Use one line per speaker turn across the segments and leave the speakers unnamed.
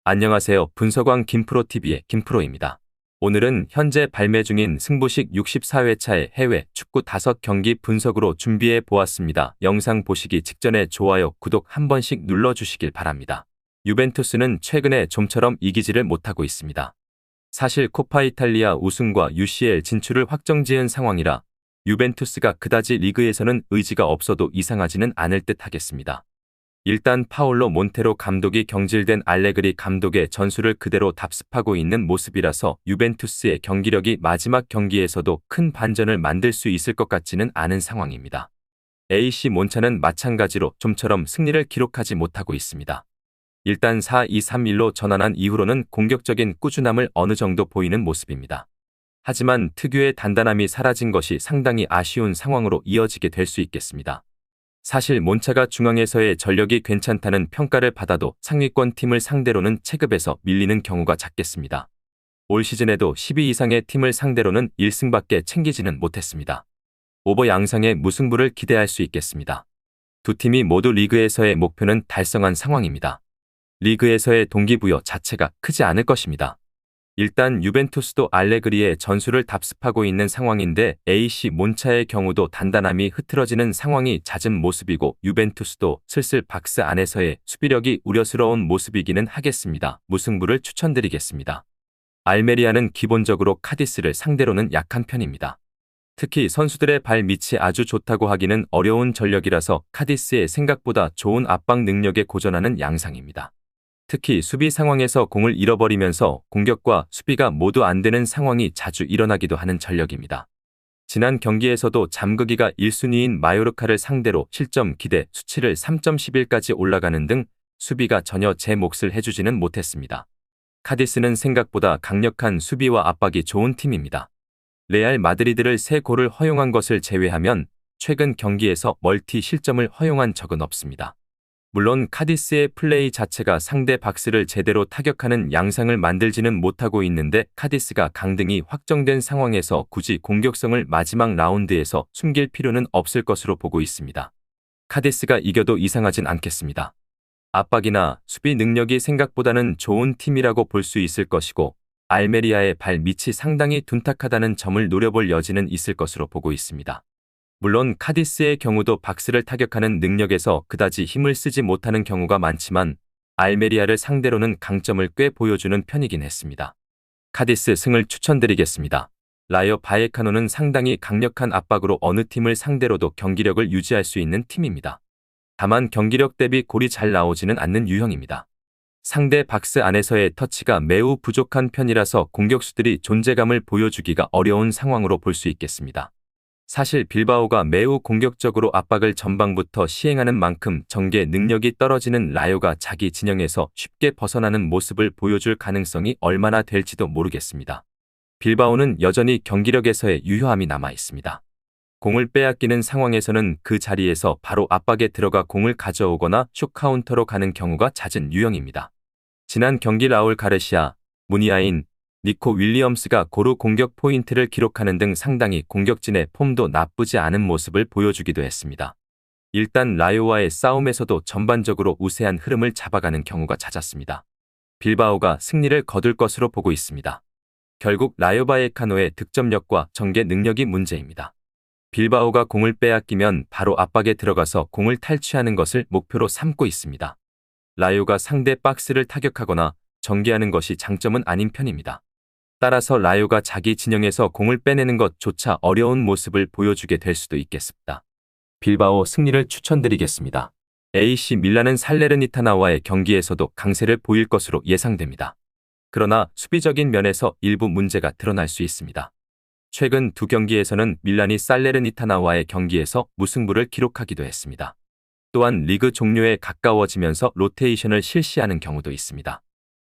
안녕하세요. 분석왕 김프로TV의 김프로입니다. 오늘은 현재 발매 중인 승부식 64회차의 해외 축구 5경기 분석으로 준비해 보았습니다. 영상 보시기 직전에 좋아요, 구독 한 번씩 눌러주시길 바랍니다. 유벤투스는 최근에 좀처럼 이기지를 못하고 있습니다. 사실 코파 이탈리아 우승과 UCL 진출을 확정지은 상황이라 유벤투스가 그다지 리그에서는 의지가 없어도 이상하지는 않을 듯 하겠습니다. 일단 파올로 몬테로 감독이 경질된 알레그리 감독의 전술을 그대로 답습하고 있는 모습이라서 유벤투스의 경기력이 마지막 경기에서도 큰 반전을 만들 수 있을 것 같지는 않은 상황입니다. AC 몬차는 마찬가지로 좀처럼 승리를 기록하지 못하고 있습니다. 일단 4-2-3-1로 전환한 이후로는 공격적인 꾸준함을 어느 정도 보이는 모습입니다. 하지만 특유의 단단함이 사라진 것이 상당히 아쉬운 상황으로 이어지게 될 수 있겠습니다. 사실 몬차가 중앙에서의 전력이 괜찮다는 평가를 받아도 상위권 팀을 상대로는 체급에서 밀리는 경우가 잦겠습니다. 올 시즌에도 12 이상의 팀을 상대로는 1승밖에 챙기지는 못했습니다. 오버 양상의 무승부를 기대할 수 있겠습니다. 두 팀이 모두 리그에서의 목표는 달성한 상황입니다. 리그에서의 동기부여 자체가 크지 않을 것입니다. 일단 유벤투스도 알레그리의 전술을 답습하고 있는 상황인데 AC 몬차의 경우도 단단함이 흐트러지는 상황이 잦은 모습이고 유벤투스도 슬슬 박스 안에서의 수비력이 우려스러운 모습이기는 하겠습니다. 무승부를 추천드리겠습니다. 알메리아는 기본적으로 카디스를 상대로는 약한 편입니다. 특히 선수들의 발 밑이 아주 좋다고 하기는 어려운 전력이라서 카디스의 생각보다 좋은 압박 능력에 고전하는 양상입니다. 특히 수비 상황에서 공을 잃어버리면서 공격과 수비가 모두 안 되는 상황이 자주 일어나기도 하는 전력입니다. 지난 경기에서도 잠그기가 1순위인 마요르카를 상대로 실점 기대 수치를 3.11까지 올라가는 등 수비가 전혀 제 몫을 해주지는 못했습니다. 카디스는 생각보다 강력한 수비와 압박이 좋은 팀입니다. 레알 마드리드를 3골을 허용한 것을 제외하면 최근 경기에서 멀티 실점을 허용한 적은 없습니다. 물론 카디스의 플레이 자체가 상대 박스를 제대로 타격하는 양상을 만들지는 못하고 있는데 카디스가 강등이 확정된 상황에서 굳이 공격성을 마지막 라운드에서 숨길 필요는 없을 것으로 보고 있습니다. 카디스가 이겨도 이상하진 않겠습니다. 압박이나 수비 능력이 생각보다는 좋은 팀이라고 볼 수 있을 것이고 알메리아의 발 밑이 상당히 둔탁하다는 점을 노려볼 여지는 있을 것으로 보고 있습니다. 물론 카디스의 경우도 박스를 타격하는 능력에서 그다지 힘을 쓰지 못하는 경우가 많지만 알메리아를 상대로는 강점을 꽤 보여주는 편이긴 했습니다. 카디스 승을 추천드리겠습니다. 라요 바에카노는 상당히 강력한 압박으로 어느 팀을 상대로도 경기력을 유지할 수 있는 팀입니다. 다만 경기력 대비 골이 잘 나오지는 않는 유형입니다. 상대 박스 안에서의 터치가 매우 부족한 편이라서 공격수들이 존재감을 보여주기가 어려운 상황으로 볼 수 있겠습니다. 사실 빌바오가 매우 공격적으로 압박을 전방부터 시행하는 만큼 전개 능력이 떨어지는 라요가 자기 진영에서 쉽게 벗어나는 모습을 보여줄 가능성이 얼마나 될지도 모르겠습니다. 빌바오는 여전히 경기력에서의 유효함이 남아 있습니다. 공을 빼앗기는 상황에서는 그 자리에서 바로 압박에 들어가 공을 가져오거나 쇼카운터로 가는 경우가 잦은 유형입니다. 지난 경기 라울 가르시아, 무니아인, 니코 윌리엄스가 고루 공격 포인트를 기록하는 등 상당히 공격진의 폼도 나쁘지 않은 모습을 보여주기도 했습니다. 일단 라요와의 싸움에서도 전반적으로 우세한 흐름을 잡아가는 경우가 잦았습니다. 빌바오가 승리를 거둘 것으로 보고 있습니다. 결국 라요 바에카노의 득점력과 전개 능력이 문제입니다. 빌바오가 공을 빼앗기면 바로 압박에 들어가서 공을 탈취하는 것을 목표로 삼고 있습니다. 라요가 상대 박스를 타격하거나 전개하는 것이 장점은 아닌 편입니다. 따라서 라요가 자기 진영에서 공을 빼내는 것조차 어려운 모습을 보여주게 될 수도 있겠습니다. 빌바오 승리를 추천드리겠습니다. AC 밀란은 살레르니타나와의 경기에서도 강세를 보일 것으로 예상됩니다. 그러나 수비적인 면에서 일부 문제가 드러날 수 있습니다. 최근 두 경기에서는 밀란이 살레르니타나와의 경기에서 무승부를 기록하기도 했습니다. 또한 리그 종료에 가까워지면서 로테이션을 실시하는 경우도 있습니다.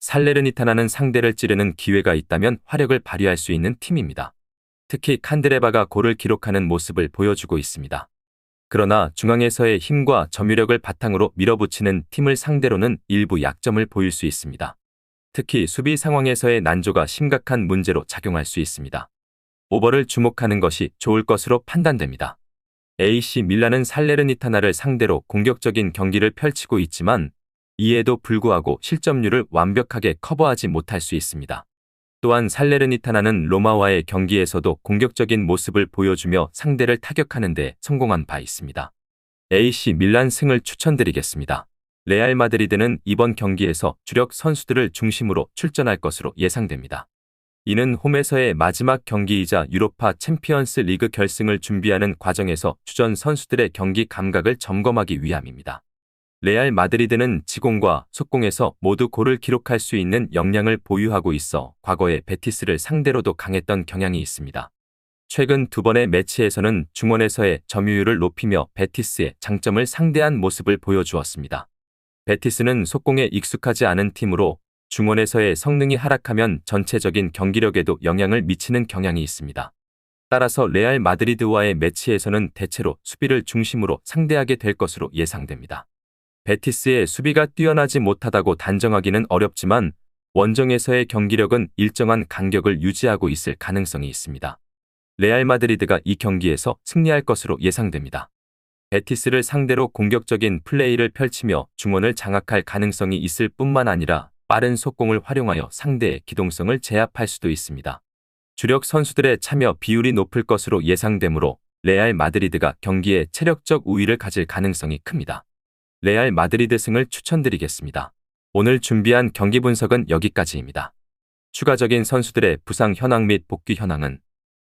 살레르니타나는 상대를 찌르는 기회가 있다면 화력을 발휘할 수 있는 팀입니다. 특히 칸드레바가 골을 기록하는 모습을 보여주고 있습니다. 그러나 중앙에서의 힘과 점유력을 바탕으로 밀어붙이는 팀을 상대로는 일부 약점을 보일 수 있습니다. 특히 수비 상황에서의 난조가 심각한 문제로 작용할 수 있습니다. 오버를 주목하는 것이 좋을 것으로 판단됩니다. AC 밀란은 살레르니타나를 상대로 공격적인 경기를 펼치고 있지만 이에도 불구하고 실점률을 완벽하게 커버하지 못할 수 있습니다. 또한 살레르니타나는 로마와의 경기에서도 공격적인 모습을 보여주며 상대를 타격하는 데 성공한 바 있습니다. AC 밀란 승을 추천드리겠습니다. 레알 마드리드는 이번 경기에서 주력 선수들을 중심으로 출전할 것으로 예상됩니다. 이는 홈에서의 마지막 경기이자 유로파 챔피언스 리그 결승을 준비하는 과정에서 주전 선수들의 경기 감각을 점검하기 위함입니다. 레알 마드리드는 지공과 속공에서 모두 골을 기록할 수 있는 역량을 보유하고 있어 과거에 베티스를 상대로도 강했던 경향이 있습니다. 최근 두 번의 매치에서는 중원에서의 점유율을 높이며 베티스의 장점을 상대한 모습을 보여주었습니다. 베티스는 속공에 익숙하지 않은 팀으로 중원에서의 성능이 하락하면 전체적인 경기력에도 영향을 미치는 경향이 있습니다. 따라서 레알 마드리드와의 매치에서는 대체로 수비를 중심으로 상대하게 될 것으로 예상됩니다. 베티스의 수비가 뛰어나지 못하다고 단정하기는 어렵지만 원정에서의 경기력은 일정한 간격을 유지하고 있을 가능성이 있습니다. 레알 마드리드가 이 경기에서 승리할 것으로 예상됩니다. 베티스를 상대로 공격적인 플레이를 펼치며 중원을 장악할 가능성이 있을 뿐만 아니라 빠른 속공을 활용하여 상대의 기동성을 제압할 수도 있습니다. 주력 선수들의 참여 비율이 높을 것으로 예상되므로 레알 마드리드가 경기에 체력적 우위를 가질 가능성이 큽니다. 레알 마드리드 승을 추천드리겠습니다. 오늘 준비한 경기 분석은 여기까지입니다. 추가적인 선수들의 부상 현황 및 복귀 현황은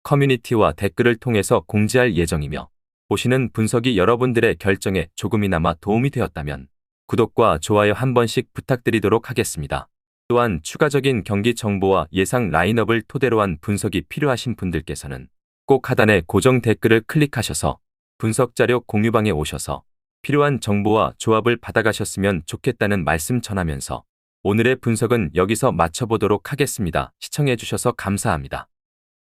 커뮤니티와 댓글을 통해서 공지할 예정이며 보시는 분석이 여러분들의 결정에 조금이나마 도움이 되었다면 구독과 좋아요 한 번씩 부탁드리도록 하겠습니다. 또한 추가적인 경기 정보와 예상 라인업을 토대로 한 분석이 필요하신 분들께서는 꼭 하단의 고정 댓글을 클릭하셔서 분석 자료 공유방에 오셔서 필요한 정보와 조합을 받아가셨으면 좋겠다는 말씀 전하면서 오늘의 분석은 여기서 마쳐보도록 하겠습니다. 시청해주셔서 감사합니다.